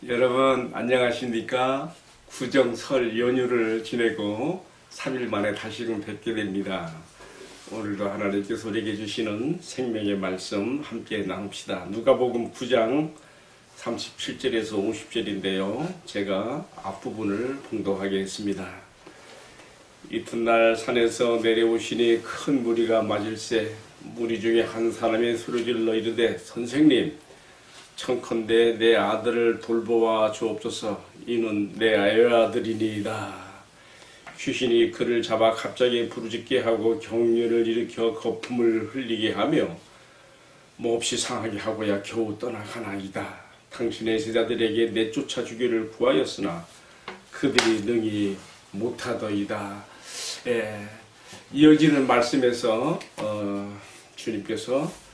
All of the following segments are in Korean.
여러분 안녕하십니까? 구정설 연휴를 지내고 3일 만에 다시금 뵙게 됩니다. 오늘도 하나님께서 우리에게 주시는 생명의 말씀 함께 나눕시다. 누가복음 9장 37절에서 50절인데요. 제가 앞부분을 봉독하겠습니다. 이튿날 산에서 내려오시니 큰 무리가 맞을세 무리 중에 한 사람이 소리질러 이르되 선생님 청컨대 내 아들을 돌보아 주옵소서. 이는 내 아들이니이다. 귀신이 그를 잡아 갑자기 부르짖게 하고 경련을 일으켜 거품을 흘리게 하며 몹시 상하게 하고야 겨우 떠나가나이다. 당신의 제자들에게 내쫓아 주기를 구하였으나 그들이 능히 못하더이다. 이어지는 말씀에서 주님께서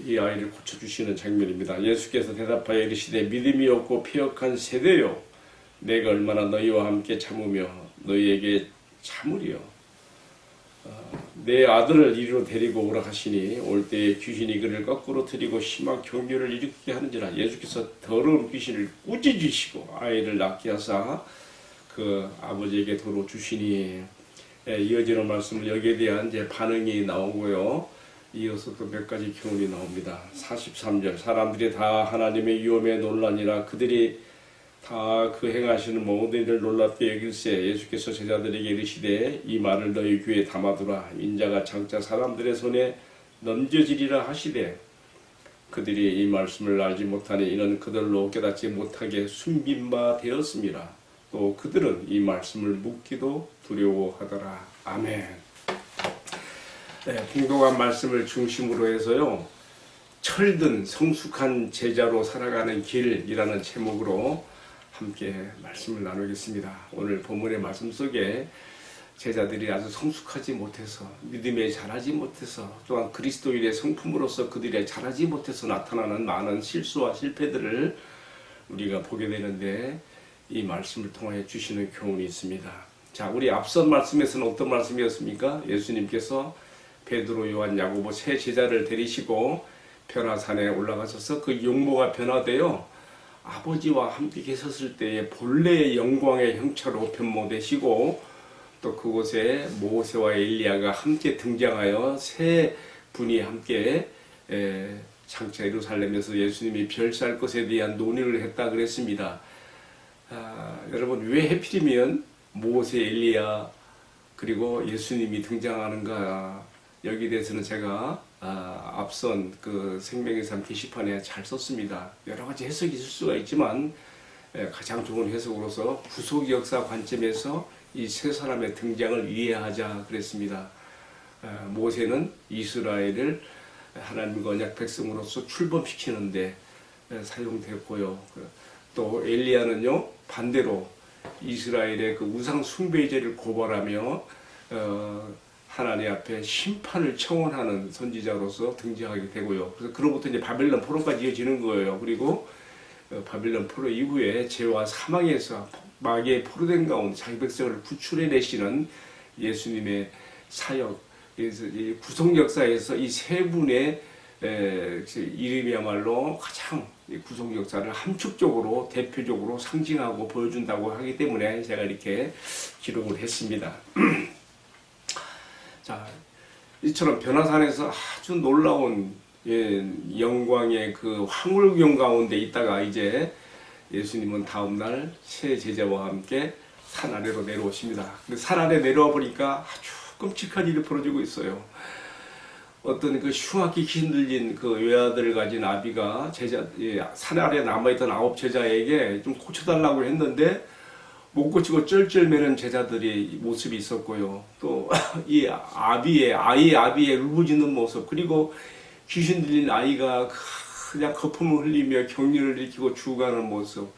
이 아이를 고쳐주시는 장면입니다. 예수께서 대답하여 이르시되 믿음이 없고 패역한 세대요, 내가 얼마나 너희와 함께 참으며 너희에게 참으리요. 내 아들을 이리로 데리고 오라 하시니 올 때에 귀신이 그를 거꾸로 들이고 심한 경련을 일으키게 하는지라. 예수께서 더러운 귀신을 꾸짖으시고 아이를 낫게 하사 그 아버지에게 도로 주시니. 이어지는 말씀은 여기에 대한 이제 반응이 나오고요. 이어서 또 몇 가지 교훈이 나옵니다. 43절 사람들이 다 하나님의 위엄에 놀라니라. 그들이 다 그 행하시는 모든 일을 놀랍게 여길세 예수께서 제자들에게 이르시되 이 말을 너희 귀에 담아두라. 인자가 장차 사람들의 손에 넘겨지리라 하시되 그들이 이 말씀을 알지 못하니 이는 그들로 깨닫지 못하게 숨긴 바 되었습니다. 또 그들은 이 말씀을 묻기도 두려워하더라. 아멘. 봉독한 말씀을 중심으로 해서요, 철든 성숙한 제자로 살아가는 길이라는 제목으로 함께 말씀을 나누겠습니다. 오늘 본문의 말씀 속에 제자들이 아주 성숙하지 못해서, 믿음에 자라지 못해서, 또한 그리스도인의 성품으로서 그들이 자라지 못해서 나타나는 많은 실수와 실패들을 우리가 보게 되는데, 이 말씀을 통해 주시는 교훈이 있습니다. 자, 우리 앞선 말씀에서는 어떤 말씀이었습니까? 예수님께서 베드로, 요한, 야고보 세 제자를 데리시고 변화산에 올라가셔서 그 용모가 변화되어 아버지와 함께 계셨을 때의 본래의 영광의 형체로 변모되시고, 또 그곳에 모세와 엘리야가 함께 등장하여 세 분이 함께 장차 예루살렘에서 예수님이 별살 것에 대한 논의를 했다 그랬습니다. 여러분, 왜 하필이면 모세, 엘리야 그리고 예수님이 등장하는가? 여기에 대해서는 제가 앞선 그 생명의 삶 게시판에 잘 썼습니다. 여러 가지 해석이 있을 수가 있지만 가장 좋은 해석으로서 구속 역사 관점에서 이 세 사람의 등장을 이해하자 그랬습니다. 모세는 이스라엘을 하나님과 언약 백성으로서 출범시키는데 사용됐고요. 또 엘리야는요, 반대로 이스라엘의 그 우상 숭배제를 고발하며 하나님 앞에 심판을 청원하는 선지자로서 등장하게 되고요. 그래서 그로부터 이제 바벨론 포로까지 이어지는 거예요. 그리고 바벨론 포로 이후에 죄와 사망에서 마귀의 포로된 가운데 자기 백성을 구출해내시는 예수님의 사역, 이 구속 역사에서 이 세 분의 이름이야말로 가장 구속 역사를 함축적으로 대표적으로 상징하고 보여준다고 하기 때문에 제가 이렇게 기록을 했습니다. 자, 이처럼 변화산에서 아주 놀라운 영광의 그 황홀경 가운데 있다가 이제 예수님은 다음날 세 제자와 함께 산 아래로 내려오십니다. 근데 산 아래 내려와 보니까 아주 끔찍한 일이 벌어지고 있어요. 어떤 그 흉악히 힘들린 그 외아들을 가진 아비가 산 아래 남아있던 9 제자에게 좀 고쳐달라고 했는데 못 고치고 쩔쩔매는 제자들의 모습이 있었고요. 또 이 아이의 울부짖는 모습, 그리고 귀신 들린 아이가 그냥 거품을 흘리며 경련을 일으키고 죽어가는 모습,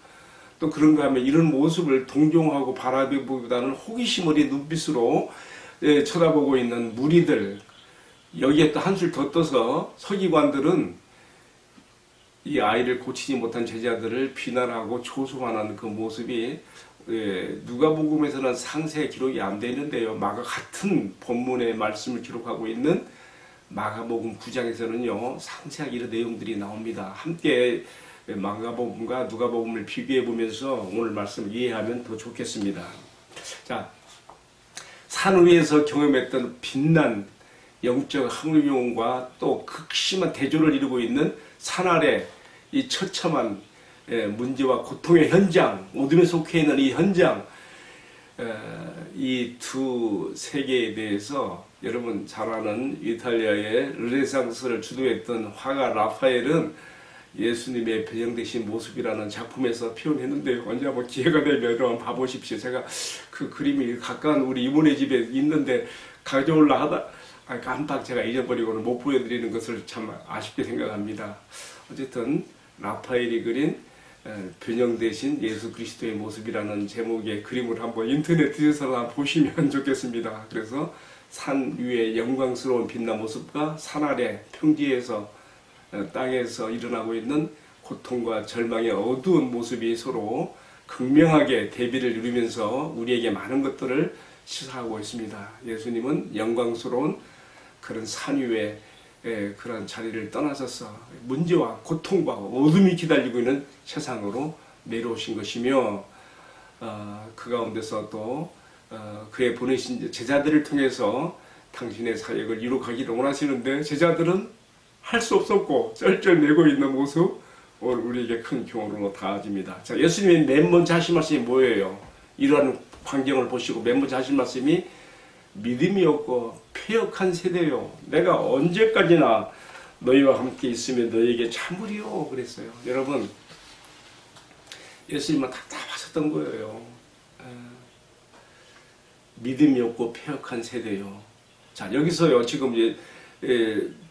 또 그런가 하면 이런 모습을 동정하고 바라보기보다는 호기심 어린 눈빛으로 쳐다보고 있는 무리들, 여기에 또 한술 더 떠서 서기관들은 이 아이를 고치지 못한 제자들을 비난하고 조소하는 그 모습이 누가복음에서는 상세 기록이 안 되는데요. 마가 같은 본문의 말씀을 기록하고 있는 마가복음 9장에서는요 상세하게 이런 내용들이 나옵니다. 함께 마가복음과 누가복음을 비교해 보면서 오늘 말씀을 이해하면 더 좋겠습니다. 자, 산 위에서 경험했던 빛난 영적 학문용과 또 극심한 대조를 이루고 있는 산 아래 이 처참한 문제와 고통의 현장, 어둠에 속해 있는 이 현장, 이 두 세계에 대해서 여러분 잘 아는 이탈리아의 르네상스를 주도했던 화가 라파엘은 예수님의 변형되신 모습이라는 작품에서 표현했는데 언제 한번 기회가 되면 여러분 봐보십시오. 제가 그 그림이 가까운 우리 이모네 집에 있는데 가져올라 하다 깜빡 제가 잊어버리고는 못 보여드리는 것을 참 아쉽게 생각합니다. 어쨌든 라파엘이 그린 변형되신 예수 그리스도의 모습이라는 제목의 그림을 한번 인터넷에서 한번 보시면 좋겠습니다. 그래서 산 위에 영광스러운 빛난 모습과 산 아래 평지에서 땅에서 일어나고 있는 고통과 절망의 어두운 모습이 서로 극명하게 대비를 이루면서 우리에게 많은 것들을 시사하고 있습니다. 예수님은 영광스러운 그런 산 위에 그런 자리를 떠나셔서 문제와 고통과 어둠이 기다리고 있는 세상으로 내려오신 것이며 그 가운데서 또 그의 보내신 제자들을 통해서 당신의 사역을 이루가기를 원하시는데 제자들은 할 수 없었고 쩔쩔매고 있는 모습 오늘 우리에게 큰 교훈으로 다가집니다. 자, 예수님이 맨 먼저 하신 말씀이 뭐예요? 이러한 환경을 보시고 맨 먼저 하신 말씀이 믿음이 없고 패역한 세대요. 내가 언제까지나 너희와 함께 있으면 너희에게 참으리요. 그랬어요. 여러분 예수님은 답답하셨던 거예요. 믿음이 없고 패역한 세대요. 자, 여기서요 지금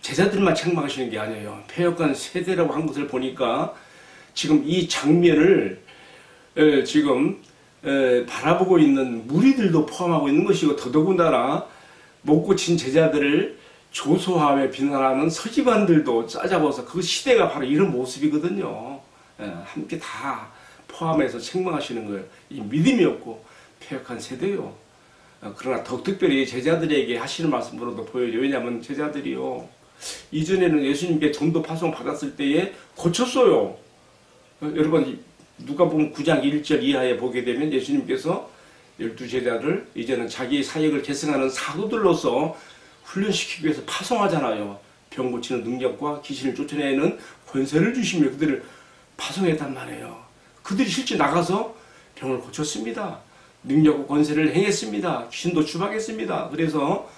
제자들만 책망하시는 게 아니에요. 패역한 세대라고 한 것을 보니까 지금 이 장면을 지금 바라보고 있는 무리들도 포함하고 있는 것이고 더더군다나 못 고친 제자들을 조소하며 비난하는 서기관들도 짜잡아서 그 시대가 바로 이런 모습이거든요. 함께 다 포함해서 책망하시는 거예요. 이 믿음이 없고 패역한 세대요. 그러나 더 특별히 제자들에게 하시는 말씀으로도 보여요. 왜냐하면 제자들이요 이전에는 예수님께 전도 파송 받았을 때에 고쳤어요. 여러분 누가복음 9장 1절 이하에 보게 되면 예수님께서 12제자를 이제는 자기 사역을 계승하는 사도들로서 훈련시키기 위해서 파송하잖아요. 병 고치는 능력과 귀신을 쫓아내는 권세를 주시며 그들을 파송했단 말이에요. 그들이 실제 나가서 병을 고쳤습니다. 능력과 권세를 행했습니다. 귀신도 추방했습니다. 그래서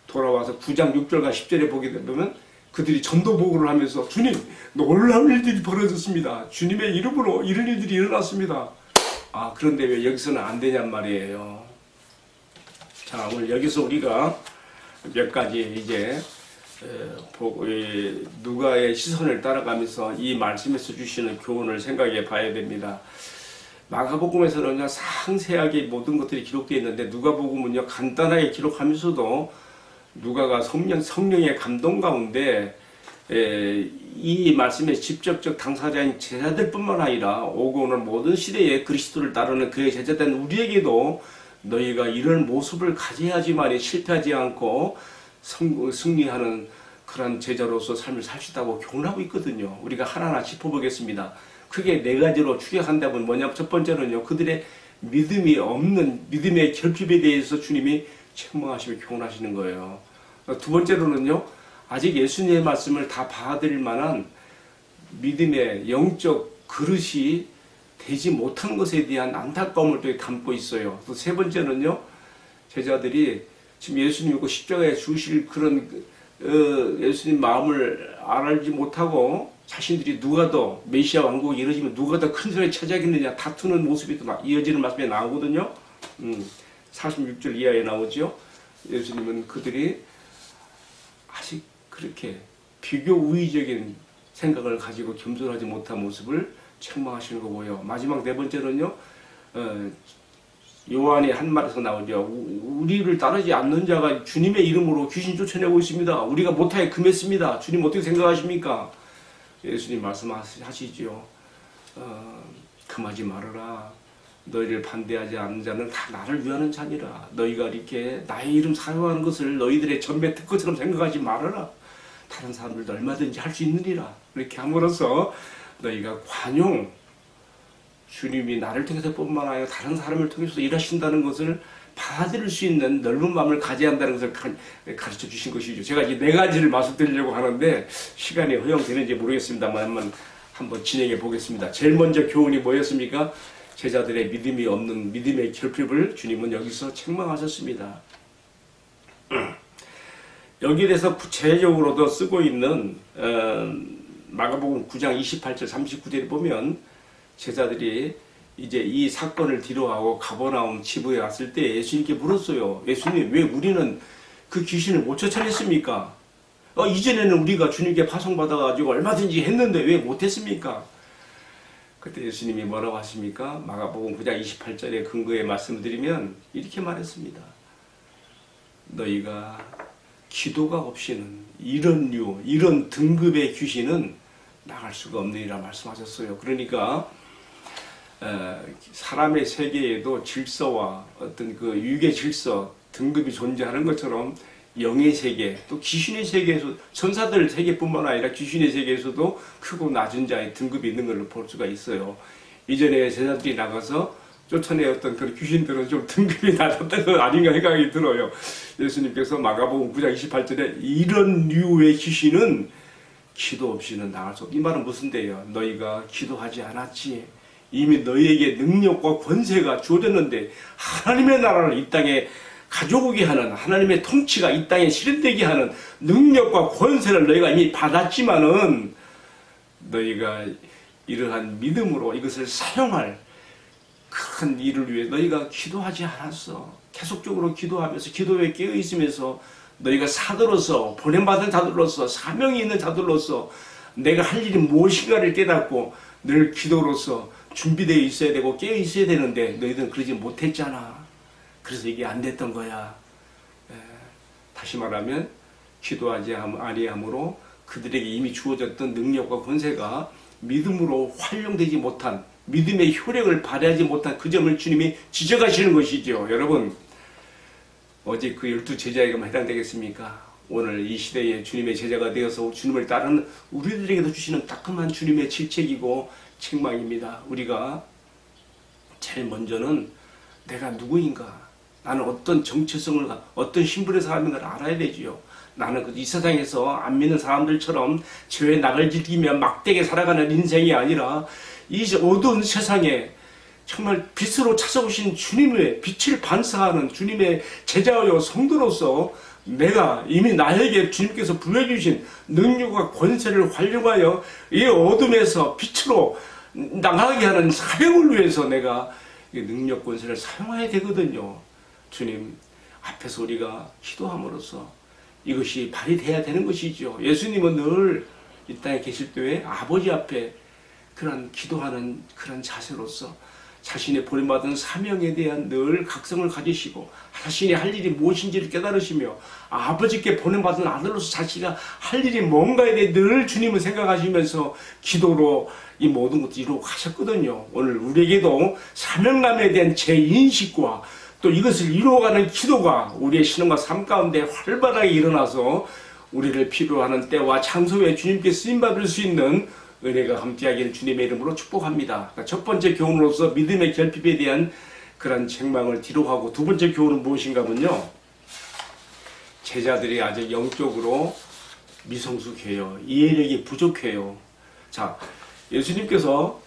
돌아와서 9장 6절과 10절에 보게 되면 그들이 전도 보고를 하면서 주님 놀라운 일들이 벌어졌습니다. 주님의 이름으로 이런 일들이 일어났습니다. 그런데 왜 여기서는 안 되냔 말이에요. 자, 오늘 여기서 우리가 몇 가지 이제 누가의 시선을 따라가면서 이 말씀에서 주시는 교훈을 생각해 봐야 됩니다. 마가복음에서는 상세하게 모든 것들이 기록되어 있는데 누가복음은요 간단하게 기록하면서도 누가가 성령의 감동 가운데 이 말씀의 직접적 당사자인 제자들뿐만 아니라 오고 오는 모든 시대에 그리스도를 따르는 그의 제자된 우리에게도 너희가 이런 모습을 가져야지만이 실패하지 않고 승리하는 그런 제자로서 삶을 살 수 있다고 교훈하고 있거든요. 우리가 하나하나 짚어보겠습니다. 크게 네 가지로 추격한다면 뭐냐? 첫 번째는요, 그들의 믿음이 없는 믿음의 결핍에 대해서 주님이 책망하시며 교훈하시는 거예요. 두 번째로는요, 아직 예수님의 말씀을 다 받아들일 만한 믿음의 영적 그릇이 되지 못한 것에 대한 안타까움을 또 담고 있어요. 또 세 번째는요, 제자들이 지금 예수님 믿고 십자가에 주실 그런 예수님 마음을 알지 못하고 자신들이 누가 더 메시아 왕국이 이루어지면 누가 더 큰 소리에 차지하겠느냐 다투는 모습이 또 이어지는 말씀에 나오거든요. 46절 이하에 나오죠. 예수님은 그들이 아직 그렇게 비교 우위적인 생각을 가지고 겸손하지 못한 모습을 책망하시는 거 보여요. 마지막 네 번째는요. 요한의 한 말에서 나오죠. 우리를 따르지 않는 자가 주님의 이름으로 귀신 쫓아내고 있습니다. 우리가 못하게 금했습니다. 주님 어떻게 생각하십니까? 예수님 말씀하시죠. 금하지 말아라. 너희를 반대하지 않는 자는 다 나를 위하는 자니라. 너희가 이렇게 나의 이름 사용하는 것을 너희들의 전배 특권처럼 생각하지 말아라. 다른 사람들도 얼마든지 할 수 있느니라. 이렇게 함으로써 너희가 관용, 주님이 나를 통해서 뿐만 아니라 다른 사람을 통해서 일하신다는 것을 받아들일 수 있는 넓은 마음을 가져야 한다는 것을 가르쳐 주신 것이죠. 제가 이제 4가지를 말씀드리려고 하는데 시간이 허용되는지 모르겠습니다만 한번 진행해 보겠습니다. 제일 먼저 교훈이 뭐였습니까? 제자들의 믿음이 없는 믿음의 결핍을 주님은 여기서 책망하셨습니다. 여기에 대해서 구체적으로도 쓰고 있는 마가복음 9장 28절 39절에 보면 제자들이 이제 이 사건을 뒤로하고 가버나움 지부에 왔을 때 예수님께 물었어요. 예수님, 왜 우리는 그 귀신을 못 쫓아냈습니까? 이전에는 우리가 주님께 파송받아가지고 얼마든지 했는데 왜 못했습니까? 그때 예수님이 뭐라고 하십니까? 마가복음 9장 28절의 근거에 말씀을 드리면 이렇게 말했습니다. 너희가 기도가 없이는 이런 등급의 귀신은 나갈 수가 없느니라 말씀하셨어요. 그러니까 사람의 세계에도 질서와 어떤 그 유괴 질서 등급이 존재하는 것처럼 영의 세계 또 귀신의 세계에서 천사들 세계뿐만 아니라 귀신의 세계에서도 크고 낮은 자의 등급이 있는 걸 볼 수가 있어요. 이전에 제자들이 나가서 쫓아내었던 그런 귀신들은 좀 등급이 낮았던 거 아닌가 생각이 들어요. 예수님께서 마가복음 9장 28절에 이런 류의 귀신은 기도 없이는 나갈 수 없다. 이 말은 무슨 데요? 너희가 기도하지 않았지. 이미 너희에게 능력과 권세가 주어졌는데 하나님의 나라를 이 땅에 가져오게 하는 하나님의 통치가 이 땅에 실현되게 하는 능력과 권세를 너희가 이미 받았지만은 너희가 이러한 믿음으로 이것을 사용할 큰 일을 위해 너희가 기도하지 않았어. 계속적으로 기도하면서 기도에 깨어 있으면서 너희가 사도로서 보냄받은 자들로서 사명이 있는 자들로서 내가 할 일이 무엇인가를 깨닫고 늘 기도로서 준비되어 있어야 되고 깨어 있어야 되는데 너희들은 그러지 못했잖아. 그래서 이게 안 됐던 거야. 다시 말하면 기도하지 아니함으로 그들에게 이미 주어졌던 능력과 권세가 믿음으로 활용되지 못한 믿음의 효력을 발휘하지 못한 그 점을 주님이 지적하시는 것이죠. 여러분 어제 그 12제자에게만 해당되겠습니까? 오늘 이 시대에 주님의 제자가 되어서 주님을 따르는 우리들에게도 주시는 따끔한 주님의 질책이고 책망입니다. 우리가 제일 먼저는 내가 누구인가? 나는 어떤 정체성을 어떤 신분의 사람인가를 알아야 되지요. 나는 이 세상에서 안 믿는 사람들처럼 죄의 낙을 즐기며 막대게 살아가는 인생이 아니라 이 어두운 세상에 정말 빛으로 찾아오신 주님의 빛을 반사하는 주님의 제자여 성도로서 내가 이미 나에게 주님께서 부여주신 능력과 권세를 활용하여 이 어둠에서 빛으로 나가게 하는 사명을 위해서 내가 능력 권세를 사용해야 되거든요. 주님 앞에서 우리가 기도함으로써 이것이 발휘돼야 되는 것이죠. 예수님은 늘 이 땅에 계실 때에 아버지 앞에 그런 기도하는 그런 자세로서 자신의 보냄받은 사명에 대한 늘 각성을 가지시고 자신이 할 일이 무엇인지를 깨달으시며 아버지께 보냄받은 아들로서 자신이 할 일이 뭔가에 대해 늘 주님을 생각하시면서 기도로 이 모든 것을 이루어 가셨거든요. 오늘 우리에게도 사명감에 대한 재인식과 또 이것을 이루어가는 기도가 우리의 신앙과 삶 가운데 활발하게 일어나서 우리를 필요하는 때와 장소에 주님께 쓰임받을 수 있는 은혜가 함께하기를 주님의 이름으로 축복합니다. 그러니까 첫 번째 교훈으로서 믿음의 결핍에 대한 그런 책망을 뒤로하고 두 번째 교훈은 무엇인가 하면요. 제자들이 아직 영적으로 미성숙해요. 이해력이 부족해요. 자, 예수님께서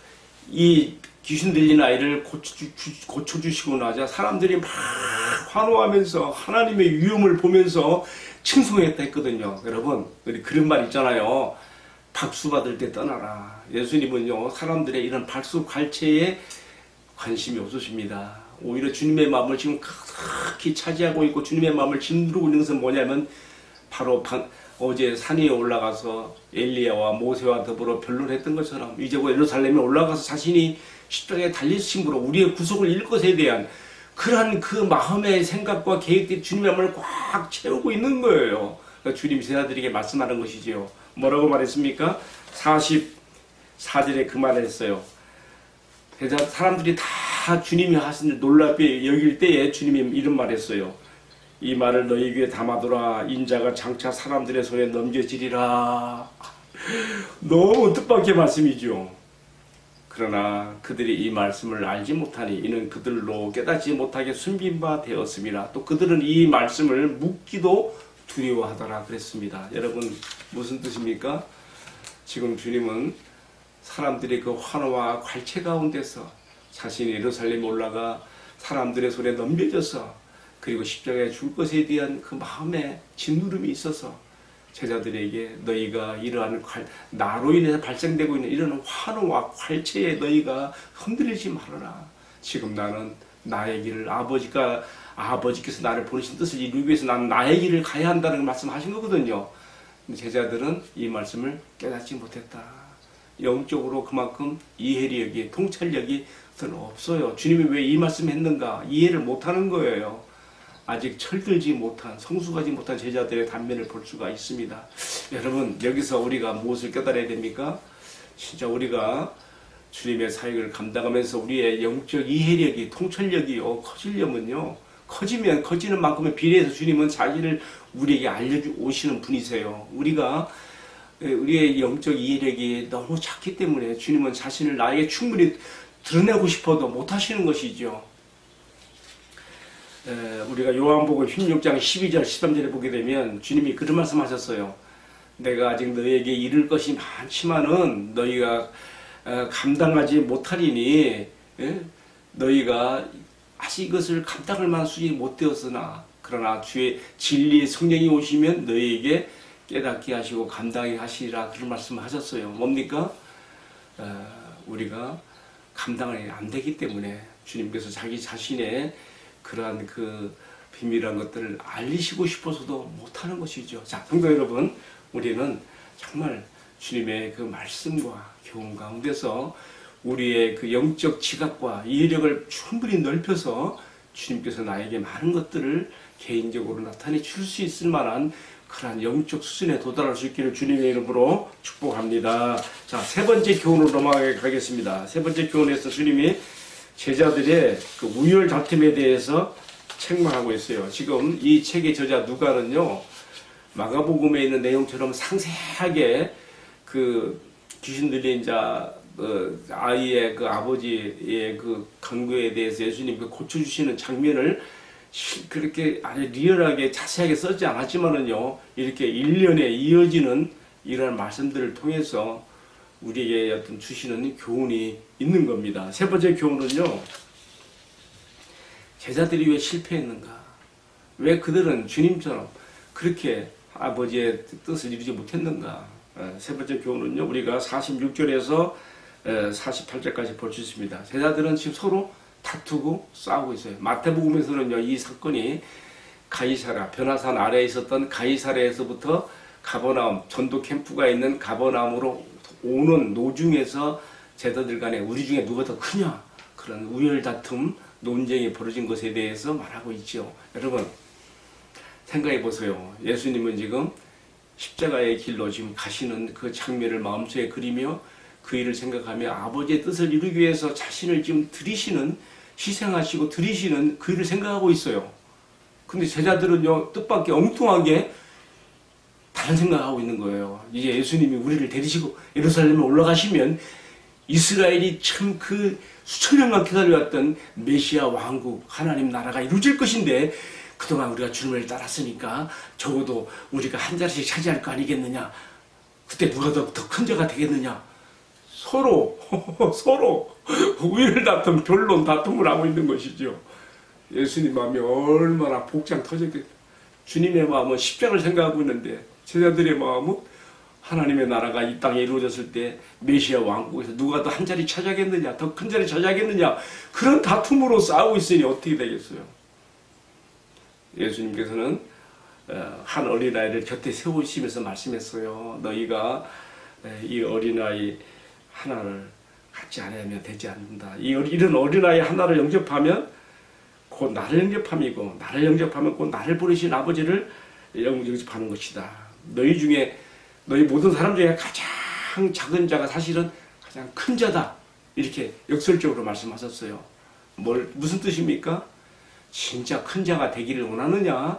이 귀신 들린 아이를 고쳐주시고 나자 사람들이 막 환호하면서 하나님의 위엄을 보면서 칭송했다 했거든요. 여러분, 우리 그런 말 있잖아요. 박수 받을 때 떠나라. 예수님은요, 사람들의 이런 박수 갈채에 관심이 없으십니다. 오히려 주님의 마음을 지금 크게 차지하고 있고 주님의 마음을 짓누르고 있는 것은 뭐냐면 바로 어제 산 위에 올라가서 엘리야와 모세와 더불어 변론했던 것처럼 이제 예루살렘에 올라가서 자신이 십자가에 달리심으로 우리의 구속을 이룰 것에 대한 그러한 그 마음의 생각과 계획들이 주님의 마음을 꽉 채우고 있는 거예요. 그러니까 주님 제자들에게 말씀하는 것이지요. 뭐라고 말했습니까? 44절에 그 말을 했어요. 사람들이 다 주님이 하신 일 놀랍게 여길 때에 주님이 이런 말 했어요. 이 말을 너희 귀에 담아두라. 인자가 장차 사람들의 손에 넘겨지리라. 너무 뜻밖의 말씀이죠. 그러나 그들이 이 말씀을 알지 못하니 이는 그들로 깨닫지 못하게 숨긴 바 되었습니다. 또 그들은 이 말씀을 묻기도 두려워하더라 그랬습니다. 여러분 무슨 뜻입니까? 지금 주님은 사람들의 그 환호와 괄체 가운데서 자신이 예루살렘에 올라가 사람들의 손에 넘겨져서 그리고 십자가에 죽을 것에 대한 그 마음에 짓누름이 있어서 제자들에게 너희가 이러한 나로 인해서 발생되고 있는 이런 환호와 괄체에 너희가 흔들리지 말아라. 지금 나는 나의 길을 아버지께서 나를 보내신 뜻을 이루기 위해서 나는 나의 길을 가야 한다는 말씀하신 거거든요. 제자들은 이 말씀을 깨닫지 못했다. 영적으로 그만큼 이해력이 통찰력이 별로 없어요. 주님이 왜 이 말씀 했는가 이해를 못하는 거예요. 아직 철들지 못한 성숙하지 못한 제자들의 단면을 볼 수가 있습니다. 여러분 여기서 우리가 무엇을 깨달아야 됩니까? 진짜 우리가 주님의 사역을 감당하면서 우리의 영적 이해력이 통찰력이 커지려면요, 커지면 커지는 만큼의 비례해서 주님은 자기를 우리에게 알려오시는 분이세요. 우리의 영적 이해력이 너무 작기 때문에 주님은 자신을 나에게 충분히 드러내고 싶어도 못하시는 것이죠. 우리가 요한복음 16장 12절 13절에 보게 되면 주님이 그런 말씀하셨어요. 내가 아직 너희에게 이를 것이 많지만은 너희가 감당하지 못하리니 너희가 아직 이것을 감당할 만수이 못 되었으나 그러나 주의 진리의 성령이 오시면 너희에게 깨닫게 하시고 감당하게 하시리라 그런 말씀을 하셨어요. 뭡니까? 우리가 감당이 안 되기 때문에 주님께서 자기 자신의 그러한 그 비밀한 것들을 알리시고 싶어서도 못하는 것이죠. 자, 성도 여러분, 우리는 정말 주님의 그 말씀과 교훈 가운데서 우리의 그 영적 지각과 이해력을 충분히 넓혀서 주님께서 나에게 많은 것들을 개인적으로 나타내 줄 수 있을 만한 그러한 영적 수준에 도달할 수 있기를 주님의 이름으로 축복합니다. 자, 세 번째 교훈으로 넘어가겠습니다. 세 번째 교훈에서 주님이 제자들의 그 우열 다툼에 대해서 책망하고 있어요. 지금 이 책의 저자 누가는요, 마가복음에 있는 내용처럼 상세하게 그 귀신 들린 자 아이의 그 아버지의 그 간구에 대해서 예수님 그 고쳐주시는 장면을 그렇게 아주 리얼하게 자세하게 쓰지 않았지만은요, 이렇게 1년에 이어지는 이런 말씀들을 통해서 우리에게 어떤 주시는 교훈이 있는 겁니다. 세 번째 교훈은요, 제자들이 왜 실패했는가? 왜 그들은 주님처럼 그렇게 아버지의 뜻을 이루지 못했는가? 세 번째 교훈은요, 우리가 46절에서 48절까지 볼 수 있습니다. 제자들은 지금 서로 다투고 싸우고 있어요. 마태복음에서는요, 이 사건이 가이사랴, 변화산 아래에 있었던 가이사랴에서부터 가버나움, 전도 캠프가 있는 가버나움으로 오는 노중에서 제자들 간에 우리 중에 누가 더 크냐, 그런 우열 다툼, 논쟁이 벌어진 것에 대해서 말하고 있죠. 여러분 생각해 보세요. 예수님은 지금 십자가의 길로 지금 가시는 그 장면을 마음속에 그리며 그 일을 생각하며 아버지의 뜻을 이루기 위해서 자신을 지금 희생하시고 드리시는 그 일을 생각하고 있어요. 근데 제자들은요, 뜻밖의 엉뚱하게 다른 생각하고 있는 거예요. 이제 예수님이 우리를 데리시고 예루살렘에 올라가시면 이스라엘이 참 그 수천 년간 기다려왔던 메시아 왕국 하나님 나라가 이루어질 것인데 그동안 우리가 주님을 따랐으니까 적어도 우리가 한 자리씩 차지할 거 아니겠느냐. 그때 누가 더 큰 자가 되겠느냐. 서로 우열 다툼, 변론 다툼을 하고 있는 것이죠. 예수님 마음이 얼마나 복장 터졌겠다. 주님의 마음은 십자가를 생각하고 있는데 제자들의 마음은 하나님의 나라가 이 땅에 이루어졌을 때 메시아 왕국에서 누가 더 한 자리 차지하겠느냐, 더 큰 자리 차지하겠느냐, 그런 다툼으로 싸우고 있으니 어떻게 되겠어요? 예수님께서는 한 어린아이를 곁에 세우시면서 말씀했어요. 너희가 이 어린아이 하나를 갖지 않으면 되지 않는다. 이런 어린아이 하나를 영접하면 곧 나를 영접함이고, 나를 영접하면 곧 나를 보내신 아버지를 영접하는 것이다. 너희 모든 사람 중에 가장 작은 자가 사실은 가장 큰 자다. 이렇게 역설적으로 말씀하셨어요. 무슨 뜻입니까? 진짜 큰 자가 되기를 원하느냐?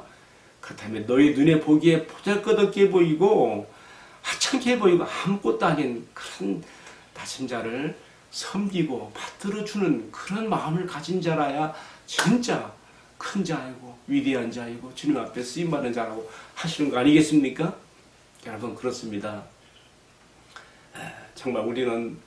그렇다면 너희 눈에 보기에 보잘것없게 보이고 하찮게 보이고 아무것도 아닌 그런 낮은 자를 섬기고 받들어주는 그런 마음을 가진 자라야 진짜 큰 자이고 위대한 자이고 주님 앞에 쓰임받는 자라고 하시는 거 아니겠습니까? 여러분 그렇습니다. 정말 우리는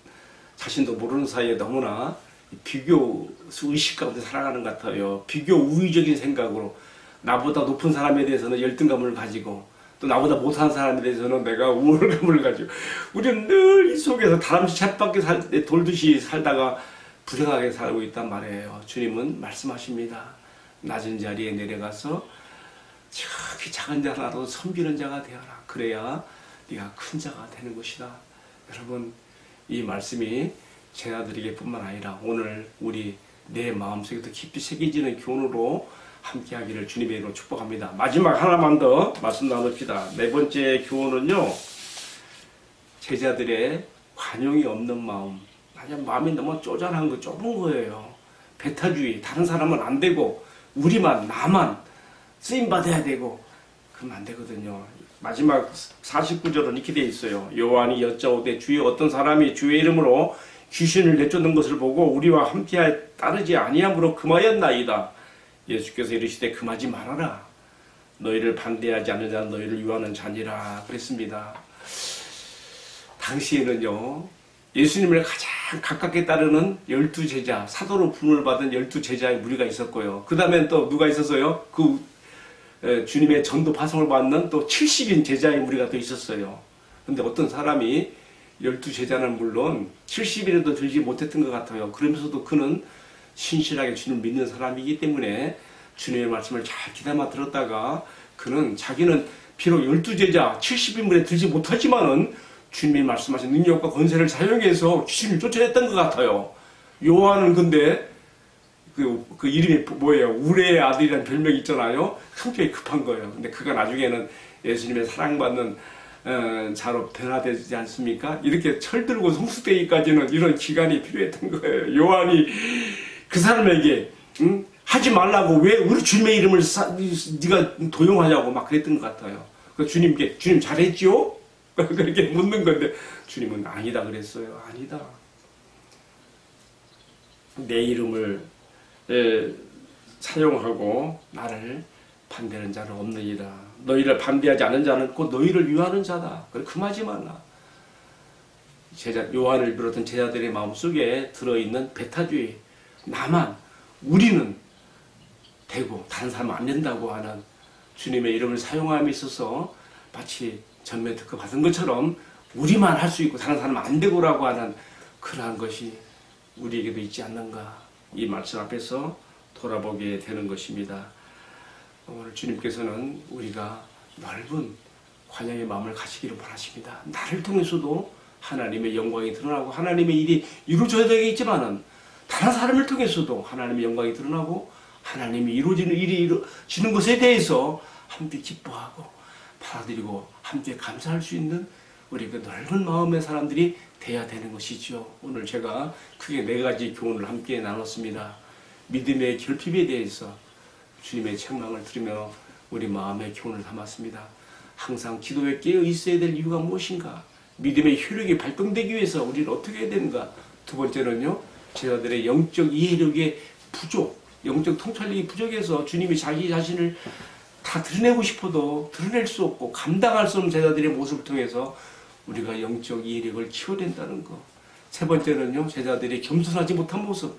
자신도 모르는 사이에 너무나 비교 의식 가운데 살아가는 것 같아요. 비교 우위적인 생각으로 나보다 높은 사람에 대해서는 열등감을 가지고 또 나보다 못한 사람에 대해서는 내가 우월감을 가지고 우리는 늘 이 속에서 다람쥐 쳇바퀴 돌듯이 살다가 불행하게 살고 있단 말이에요. 주님은 말씀하십니다. 낮은 자리에 내려가서 저기 작은 자라도 섬기는 자가 되어라. 그래야 네가 큰 자가 되는 것이다. 여러분 이 말씀이 제자들에게 뿐만 아니라 오늘 우리 내 마음속에도 깊이 새겨지는 교훈으로 함께하기를 주님의 이름으로 축복합니다. 마지막 하나만 더 말씀 나눕시다. 네 번째 교훈은요. 제자들의 관용이 없는 마음. 그냥 마음이 너무 쪼잔한 거, 좁은 거예요. 배타주의, 다른 사람은 안 되고 우리만, 나만 쓰임받아야 되고 그러면 안 되거든요. 마지막 49절은 이렇게 되어 있어요. 요한이 여짜오되 주여 어떤 사람이 주의 이름으로 귀신을 내쫓는 것을 보고 우리와 함께 따르지 아니함으로 금하였나이다. 예수께서 이르시되 금하지 말아라. 너희를 반대하지 않는 자는 너희를 유하는 자니라 그랬습니다. 당시에는요. 예수님을 가장 가깝게 따르는 12제자, 사도로 부름을 받은 12제자의 무리가 있었고요. 그 다음엔 또 누가 있었어요? 주님의 전도 파송을 받는 또 70인 제자의 무리가 또 있었어요. 근데 어떤 사람이 12제자는 물론 70인에도 들지 못했던 것 같아요. 그러면서도 그는 신실하게 주님을 믿는 사람이기 때문에 주님의 말씀을 잘 귀담아 들었다가 그는 자기는 비록 12제자 70인분에 들지 못하지만은 주님이 말씀하신 능력과 권세를 사용해서 귀신을 쫓아냈던 것 같아요. 요한은 근데 그 이름이 뭐예요? 우레의 아들이라는 별명이 있잖아요. 성격이 급한 거예요. 근데 그가 나중에는 예수님의 사랑받는 자로 변화되지 않습니까? 이렇게 철들고 성숙되기까지는 이런 기간이 필요했던 거예요. 요한이 그 사람에게 하지 말라고 왜 우리 주님의 이름을 네가 도용하냐고 막 그랬던 것 같아요. 그 주님께 주님 잘했지요? 그렇게 묻는 건데 주님은 아니다 그랬어요. 아니다. 내 이름을 사용하고 나를 반대하는 자는 없느니라. 너희를 반대하지 않는 자는 곧 너희를 위하는 자다. 금하지 말라. 요한을 비롯한 제자들의 마음속에 들어있는 배타주의, 나만, 우리는 되고 다른 사람은 안 된다고 하는 주님의 이름을 사용함에 있어서 마치 전매 특허 받은 것처럼 우리만 할 수 있고 다른 사람은 안 되고라고 하는 그러한 것이 우리에게도 있지 않는가. 이 말씀 앞에서 돌아보게 되는 것입니다. 오늘 주님께서는 우리가 넓은 관용의 마음을 가지기를 원하십니다. 나를 통해서도 하나님의 영광이 드러나고 하나님의 일이 이루어져야 되겠지만은 다른 사람을 통해서도 하나님의 영광이 드러나고 하나님이 이루어지는 일이 이루어지는 것에 대해서 함께 기뻐하고 받아들이고 함께 감사할 수 있는 우리 그 넓은 마음의 사람들이 돼야 되는 것이죠. 오늘 제가 크게 4가지 교훈을 함께 나눴습니다. 믿음의 결핍에 대해서 주님의 책망을 들으며 우리 마음의 교훈을 담았습니다. 항상 기도에 깨어 있어야 될 이유가 무엇인가? 믿음의 효력이 발동되기 위해서 우리는 어떻게 해야 되는가? 두 번째는요, 제자들의 영적 이해력의 부족, 영적 통찰력이 부족해서 주님이 자기 자신을 다 드러내고 싶어도 드러낼 수 없고 감당할 수 없는 제자들의 모습을 통해서 우리가 영적 이해력을 키워야 된다는 거. 세 번째는요, 제자들이 겸손하지 못한 모습,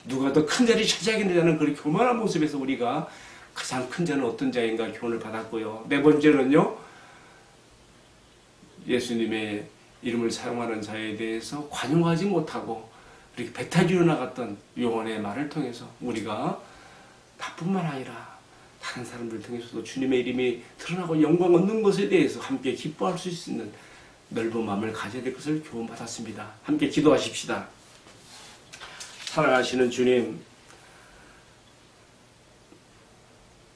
누가 더 큰 자리를 차지하겠느냐는 그런 교만한 모습에서 우리가 가장 큰 자는 어떤 자인가 교훈을 받았고요. 네 번째는요, 예수님의 이름을 사용하는 자에 대해서 관용하지 못하고 이렇게 배타주로 나갔던 요한의 말을 통해서 우리가 나뿐만 아니라 다른 사람들 통해서도 주님의 이름이 드러나고 영광 얻는 것에 대해서 함께 기뻐할 수 있는 넓은 마음을 가져야 될 것을 교훈받았습니다. 함께 기도하십시다. 사랑하시는 주님,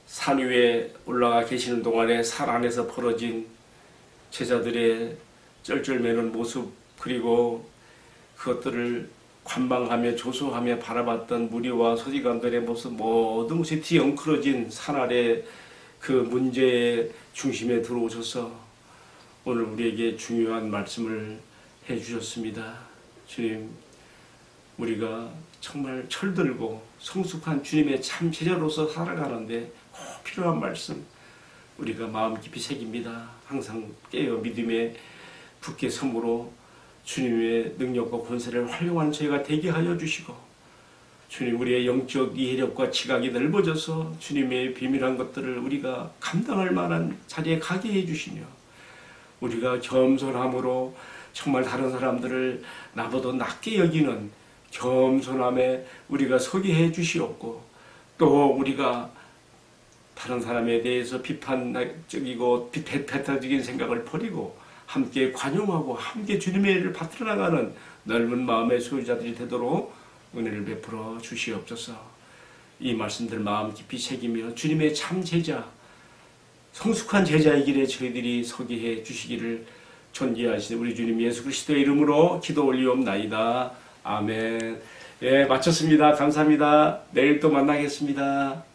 산 위에 올라가 계시는 동안에 산 안에서 벌어진 제자들의 쩔쩔매는 모습, 그리고 그것들을 관망하며 조소하며 바라봤던 무리와 서기관들의 모습, 모든 것이 뒤엉클어진 산 아래 그 문제의 중심에 들어오셔서 오늘 우리에게 중요한 말씀을 해주셨습니다. 주님, 우리가 정말 철들고 성숙한 주님의 참 제자로서 살아가는데 꼭 필요한 말씀, 우리가 마음 깊이 새깁니다. 항상 깨어 믿음의 굳게 섬으로 주님의 능력과 권세를 활용하는 저희가 되게 하여 주시고, 주님 우리의 영적 이해력과 지각이 넓어져서 주님의 비밀한 것들을 우리가 감당할 만한 자리에 가게 해주시며, 우리가 겸손함으로 정말 다른 사람들을 나보다 낮게 여기는 겸손함에 우리가 서게 해 주시옵고, 또 우리가 다른 사람에 대해서 비판적이고 배타적인 생각을 버리고 함께 관용하고 함께 주님의 일을 받들어 나가는 넓은 마음의 소유자들이 되도록 은혜를 베풀어 주시옵소서. 이 말씀들 마음 깊이 새기며 주님의 참 제자, 성숙한 제자의 길에 저희들이 서게 해 주시기를 존귀하신 우리 주님 예수 그리스도의 이름으로 기도 올리옵나이다. 아멘. 예, 마쳤습니다. 감사합니다. 내일 또 만나겠습니다.